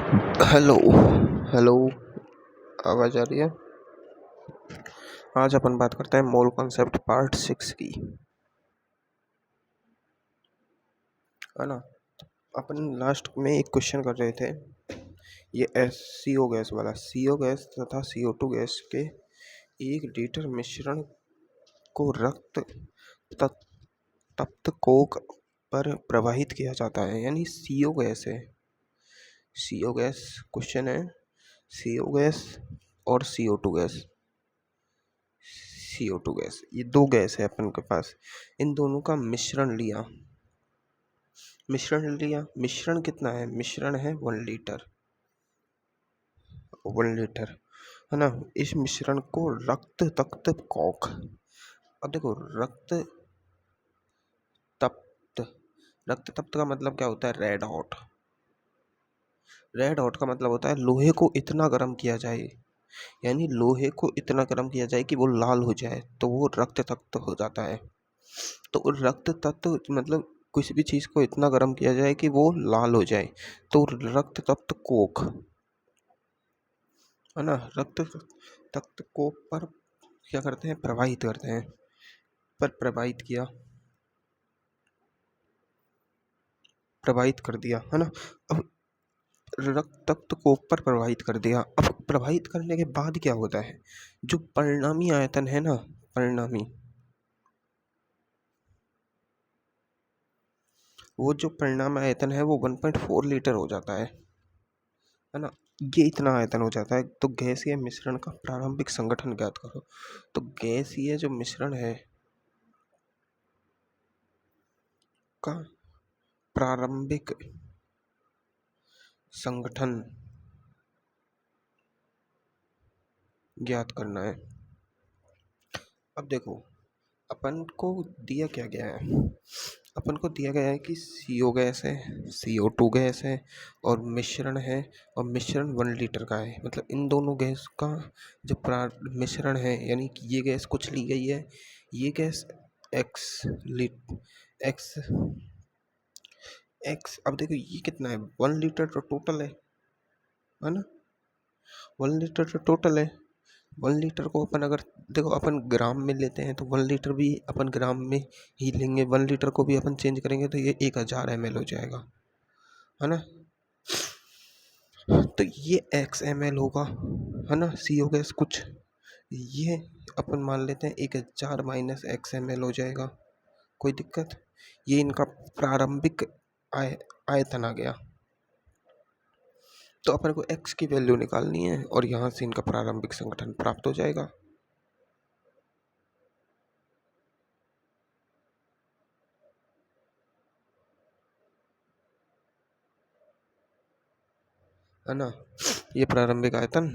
Hello. Hello. आवाज़ आ रही है। आज अपन बात करते हैं मोल कॉन्सेप्ट पार्ट 6 की, है ना। अपन लास्ट में एक क्वेश्चन कर रहे थे, ये एस सी ओ गैस वाला। सी ओ गैस तथा CO2 गैस के 1 लीटर मिश्रण को रक्त तप्त कोक पर प्रवाहित किया जाता है, यानी CO गैस है। CO गैस क्वेश्चन है, CO गैस और CO2 गैस। CO2 गैस, ये दो गैस है अपन के पास, इन दोनों का मिश्रण लिया। मिश्रण कितना है? मिश्रण है 1 लीटर, 1 लीटर, है ना। इस मिश्रण को रक्त तप्त कोक, अब देखो तप्त रक्त तप्त का मतलब क्या होता है? Red hot. रेड हॉट का मतलब होता है लोहे को इतना गर्म किया जाए, यानी लोहे को इतना गर्म किया जाए कि वो लाल हो जाए, तो वो रक्त तप्त हो जाता है। तो रक्त तत्व मतलब किसी भी चीज़ को इतना गर्म किया जाए कि वो लाल हो जाए, तो रक्त तप्त कोक, है ना। रक्त तप्त कोक पर क्या करते हैं? प्रवाहित करते हैं। पर प्रवाहित कर दिया, है ना। अब रक्त तप्त कोक पर प्रवाहित कर दिया, अब प्रवाहित करने के बाद क्या होता है? जो परिणामी आयतन है ना, परिणामी, वो जो परिणाम आयतन है वो 1.4 लीटर हो जाता है ना। ये इतना आयतन हो जाता है। तो गैसीय मिश्रण का प्रारंभिक संगठन ज्ञात करो। तो गैसीय जो मिश्रण है का प्रारंभिक संगठन ज्ञात करना है। अब देखो, अपन को दिया क्या गया है? अपन को दिया गया है कि CO गैस है, CO2 गैस है और मिश्रण है, और मिश्रण 1 लीटर का है। मतलब इन दोनों गैस का जो मिश्रण है, यानी कि ये गैस कुछ ली गई है, ये गैस एक्स लीट एक्स एक्स। अब देखो ये कितना है? 1 लीटर तो टोटल है ना। 1 लीटर तो टोटल है। 1 लीटर को अपन अगर देखो अपन ग्राम में लेते हैं, तो 1 लीटर भी अपन ग्राम में ही लेंगे। 1 लीटर को भी अपन चेंज करेंगे तो ये 1000 ml हो जाएगा, है ना। तो ये XML होगा, है ना। CO गैस कुछ ये अपन मान लेते हैं 1000 माइनस XML हो जाएगा, कोई दिक्कत? ये इनका प्रारंभिक आयतन आ गया। तो अपन को x की वैल्यू निकालनी है और यहाँ से इनका प्रारंभिक संगठन प्राप्त हो जाएगा। है ना, ये प्रारंभिक आयतन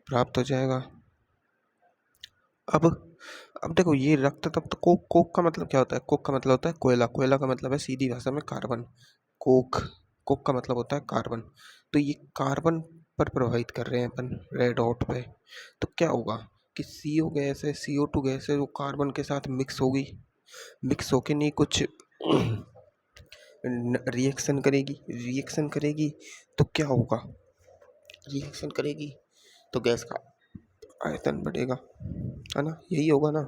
प्राप्त हो जाएगा। अब अब देखो, ये रक्त तप्त कोक, कोक का मतलब क्या होता है? कोक का मतलब होता है कोयला, कोयला का मतलब है सीधी भाषा में कार्बन। कोक कोक का मतलब होता है कार्बन। तो ये कार्बन पर प्रवाहित कर रहे हैं अपन रेड हॉट पे। तो क्या होगा कि CO गैस है, CO2 गैस है, वो कार्बन के साथ मिक्स होके नहीं कुछ रिएक्शन करेगी। तो क्या होगा? रिएक्शन करेगी तो गैस का आयतन बढ़ेगा, है ना। यही होगा ना।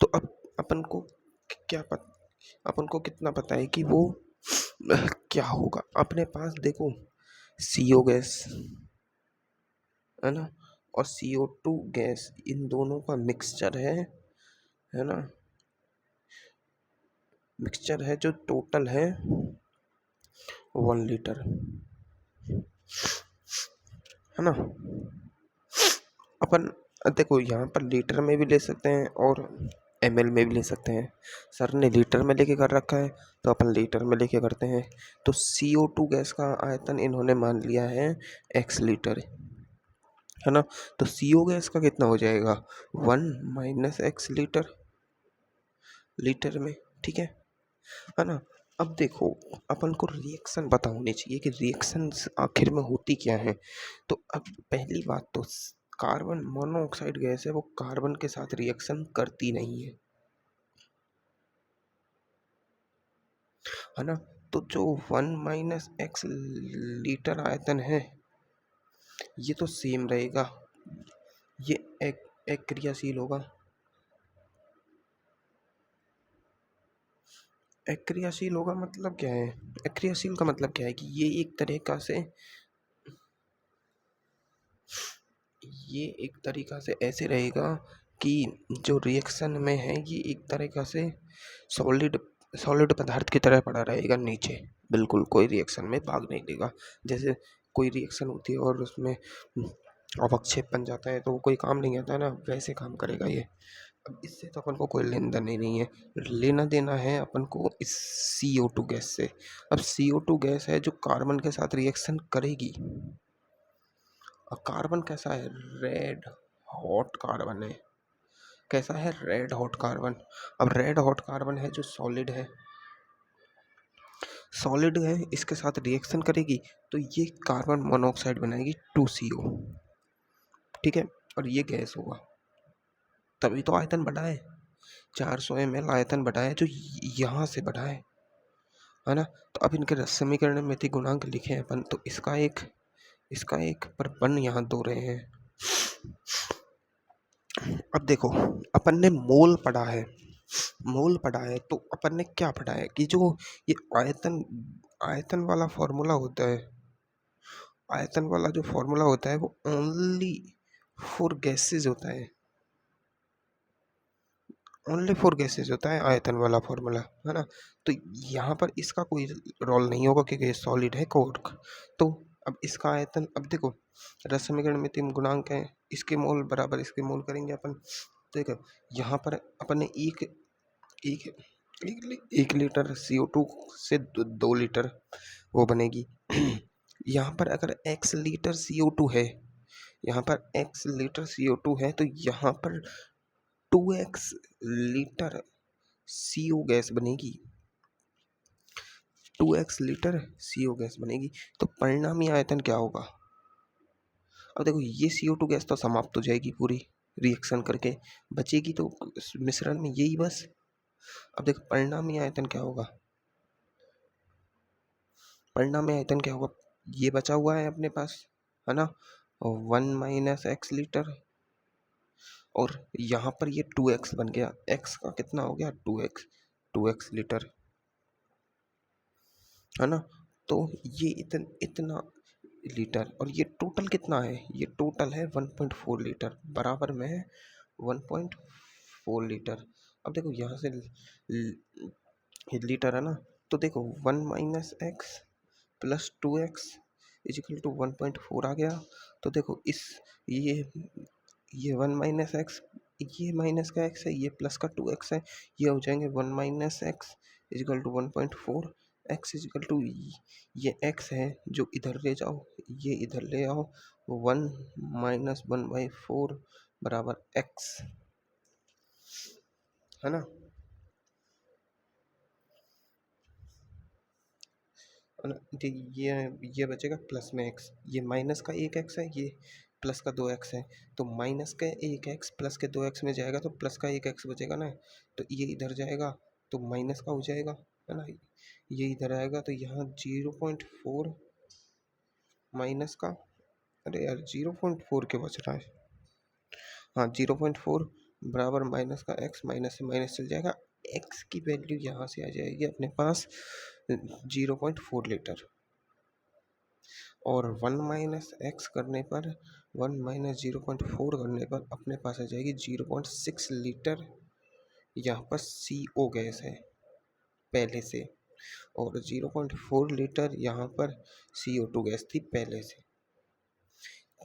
तो अब अपन को क्या पता, अपन को कितना पता है कि वो क्या होगा? अपने पास देखो, CO गैस, है ना, और CO2 गैस, इन दोनों का मिक्सचर है ना। मिक्सचर है जो टोटल है 1 लीटर, है ना। अपन देखो यहाँ पर लीटर में भी ले सकते हैं और ml में भी ले सकते हैं। सर ने लीटर में लेके कर रखा है तो अपन लीटर में लेके करते हैं। तो CO2 गैस का आयतन इन्होंने मान लिया है x लीटर, है ना। तो CO गैस का कितना हो जाएगा? 1 माइनस x लीटर में, ठीक है ना। अब देखो, अपन को रिएक्शन पता होनी चाहिए कि रिएक्शन आखिर में होती क्या है। तो अब पहली बात तो कार्बन मोनोऑक्साइड गैस है, वो कार्बन के साथ रिएक्शन करती नहीं है ना। तो जो 1 - x लीटर आयतन है ये तो सेम रहेगा, ये एक क्रियाशील होगा। अक्रियाशील होगा मतलब क्या है? अक्रियाशील का मतलब क्या है कि ये एक तरीका से ऐसे रहेगा कि जो रिएक्शन में है ये एक तरीका से सॉलिड सॉलिड पदार्थ की तरह पड़ा रहेगा नीचे, बिल्कुल कोई रिएक्शन में भाग नहीं देगा। जैसे कोई रिएक्शन होती है और उसमें अवक्षेप बन जाता है तो वो कोई काम नहीं आता है ना, वैसे काम करेगा ये। अब इससे तो अपन को कोई लेना देना ही नहीं है, लेना देना है अपन को इस CO2 गैस से। अब CO2 गैस है जो कार्बन के साथ रिएक्शन करेगी। अब कार्बन कैसा है? रेड हॉट कार्बन है। कैसा है? Red hot carbon. अब रेड हॉट कार्बन है जो सॉलिड है, इसके साथ रिएक्शन करेगी तो ये कार्बन मोनोऑक्साइड बनाएगी 2CO, ठीक है, और ये गैस होगा। तभी तो आयतन बढ़ा है, 400 ml आयतन बढ़ा है जो यहाँ से बढ़ा है ना। तो अब इनके समीकरण में थी गुणांक लिखे हैं अपन, तो इसका एक पर अपन यहाँ दो रहे हैं। अब देखो अपन ने मोल पढ़ा है तो अपन ने क्या पढ़ा है कि जो ये आयतन वाला फॉर्मूला होता है, आयतन वाला जो फॉर्मूला होता है वो ओनली फॉर गैसेस होता है, ओनली फॉर गैसेस होता है आयतन वाला फॉर्मूला, है ना। तो यहाँ पर इसका कोई रोल नहीं होगा क्योंकि ये सॉलिड है कोर्क। तो अब इसका आयतन, अब देखो रस समीकरण में 3 गुणांक हैं, इसके मोल बराबर इसके मोल करेंगे अपन। तो देखो यहाँ पर अपन ने एक एक एक लीटर CO2 से 2 लीटर वो बनेगी। यहाँ पर अगर x लीटर CO2 है, यहाँ पर x लीटर CO2 है तो यहाँ पर 2x लीटर CO गैस बनेगी, 2x लीटर CO गैस बनेगी। तो परिणामी आयतन क्या होगा? अब देखो ये CO2 गैस तो समाप्त हो जाएगी पूरी रिएक्शन करके, बचेगी तो मिश्रण में यही बस। अब देखो परिणामी आयतन क्या होगा? परिणामी आयतन क्या होगा? ये बचा हुआ है अपने पास, है ना, 1 - x लीटर, और यहाँ पर ये 2x बन गया, x का कितना हो गया? 2x लीटर, है ना। तो ये इतना लीटर, और ये टोटल कितना है? ये टोटल है 1.4 लीटर, बराबर में है 1.4 लीटर। अब देखो यहाँ से ये लीटर है ना, तो देखो 1 - x plus 2x equal to 1.4 आ गया। तो देखो ये 1 - x, ये माइनस का x है, ये प्लस का 2x है, ये हो जाएंगे 1 - x equal to 1.4, x equal to ये x है जो इधर ले जाओ, ये इधर ले आओ, 1 - 1/4 बराबर x, है ना। ये बचेगा प्लस में x, ये माइनस का 1x है, ये प्लस का 2x है। तो माइनस का 1x प्लस के 2x में जाएगा तो प्लस का 1x बचेगा ना, तो ये इधर जाएगा तो माइनस का हो जाएगा, है ना। ये इधर आएगा तो यहाँ 0.4 माइनस का, अरे यार 0.4 के बच रहा है, हाँ 0.4 बराबर माइनस का x, माइनस से माइनस चल जाएगा, x की वैल्यू यहाँ से आ जाएगी अपने पास 0.4 लीटर, और 1 - x करने पर 1 - 0.4 करने पर अपने पास आ जाएगी 0.6 लीटर। यहाँ पर CO गैस है पहले से, और 0.4 लीटर यहाँ पर CO2 गैस थी पहले से।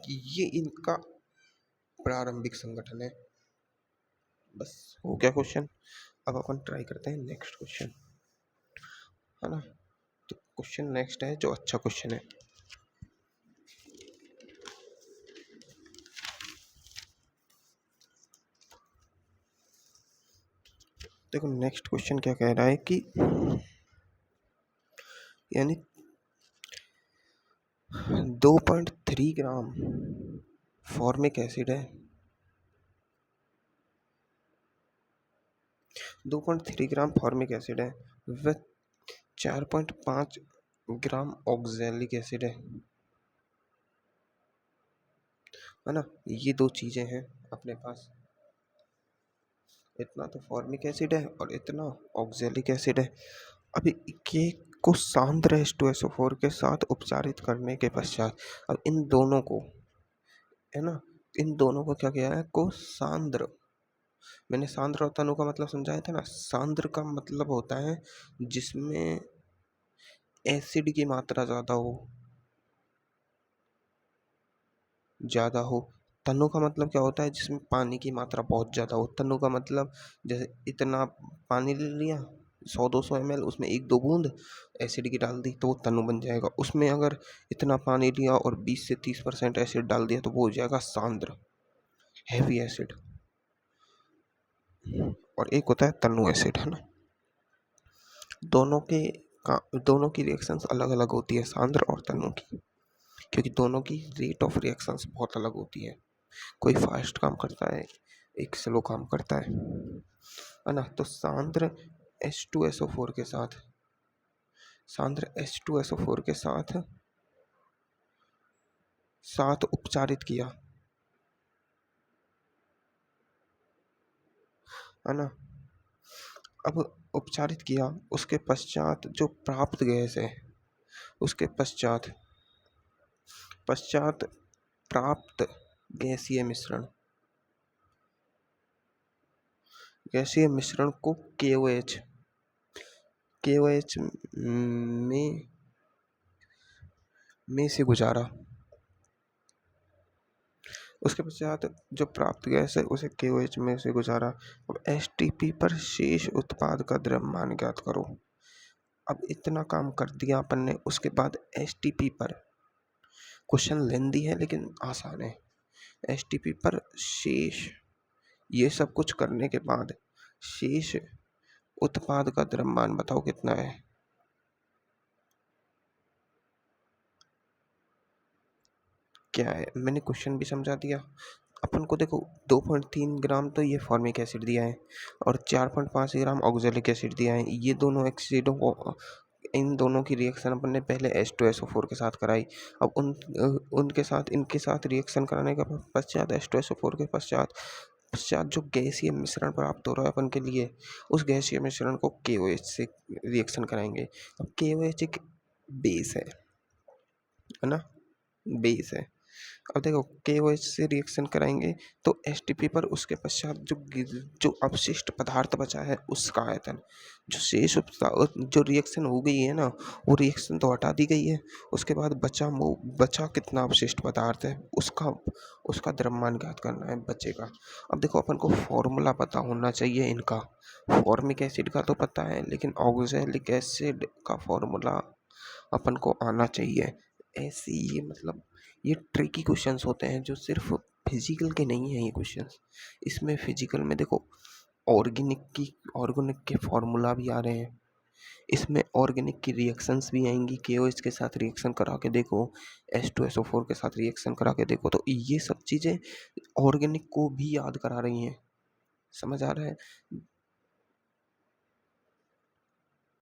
ये इनका प्रारंभिक संगठन है। बस हो गया क्वेश्चन। अब अपन ट्राई करते हैं नेक्स्ट क्वेश्चन, है ना। तो क्वेश्चन नेक्स्ट है जो अच्छा क्वेश्चन है। देखो नेक्स्ट क्वेश्चन क्या कह रहा है कि यानी 2.3 ग्राम फॉर्मिक एसिड है, 2.3 ग्राम फॉर्मिक एसिड है, वह 4.5 ग्राम ऑक्जेलिक एसिड है ना। ये दो चीज़ें हैं अपने पास, इतना तो फॉर्मिक एसिड है और इतना ऑक्जेलिक एसिड है। अभी के को सांद्र H2SO4 के साथ उपचारित करने के पश्चात अब इन दोनों को, है ना, इन दोनों को क्या किया है, को सांद्र, मैंने सांद्र और तनु का मतलब समझाया था ना। सांद्र का मतलब होता है जिसमें एसिड की मात्रा ज़्यादा हो। तनु का मतलब क्या होता है, जिसमें पानी की मात्रा बहुत ज़्यादा हो। तनु का मतलब जैसे इतना पानी ले लिया 100-200 ml, उसमें 1-2 बूंद एसिड की डाल दी तो वो तनु बन जाएगा। उसमें अगर इतना पानी लिया और 20 से 30% एसिड डाल दिया तो वो हो जाएगा सांद्र, हैवी एसिड। और एक होता है तनु एसिड, है ना। दोनों के दोनों की रिएक्शंस अलग अलग होती है, सांद्र और तनु की, क्योंकि दोनों की रेट ऑफ रिएक्शंस बहुत अलग होती है। कोई फास्ट काम करता है, एक स्लो काम करता है ना। तो सांद्र H2SO4 के साथ, सांद्र H2SO4 के साथ साथ उपचारित किया, है ना। अब उपचारित किया, उसके पश्चात जो प्राप्त गैस है, उसके पश्चात पश्चात प्राप्त गैसीय मिश्रण, गैसीय मिश्रण को KOH में से गुजारा। उसके पश्चात जो प्राप्त गैस है उसे KOH में से गुजारा। अब STP पर शेष उत्पाद का द्रव्यमान ज्ञात करो। अब इतना काम कर दिया अपन ने, उसके बाद STP पर, क्वेश्चन लेंदी है लेकिन आसान है। STP पर शेष, ये सब कुछ करने के बाद शेष उत्पाद का द्रव्यमान बताओ कितना है। क्या है, मैंने क्वेश्चन भी समझा दिया। अपन को देखो 2.3 ग्राम तो ये फॉर्मिक एसिड दिया है और 4.5 ग्राम ऑक्जेलिक एसिड दिया है। ये दोनों एसिडों को, इन दोनों की रिएक्शन अपन ने पहले H2SO4 के साथ कराई। अब उनके साथ इनके साथ रिएक्शन कराने के पश्चात H2SO4 के पश्चात पश्चात जो गैसीय मिश्रण प्राप्त हो रहा है अपन के लिए, उस गैसीय मिश्रण को KOH से रिएक्शन कराएंगे। अब KOH एक बेस है ना, बेस है। अब देखो KOH से रिएक्शन कराएंगे तो STP पर उसके पश्चात जो अवशिष्ट पदार्थ बचा है उसका आयतन, जो शेष जो रिएक्शन हो गई है ना, वो रिएक्शन तो हटा दी गई है। उसके बाद बचा कितना अवशिष्ट पदार्थ है, उसका द्रव्यमान ज्ञात करना है बचेगा। अब देखो अपन को फॉर्मूला पता होना चाहिए इनका। फॉर्मिक एसिड का तो पता है, लेकिन ऑक्जेलिक एसिड का फॉर्मूला अपन को आना चाहिए। ऐसी ये मतलब ये ट्रिकी क्वेश्चंस होते हैं जो सिर्फ फिजिकल के नहीं हैं ये क्वेश्चंस। इसमें फिजिकल में देखो ऑर्गेनिक के फॉर्मूला भी आ रहे हैं, इसमें ऑर्गेनिक की रिएक्शंस भी आएंगी। KOH के साथ रिएक्शन करा के देखो, H2SO4 के साथ रिएक्शन करा के देखो, तो ये सब चीज़ें ऑर्गेनिक को भी याद करा रही हैं। समझ आ रहा है।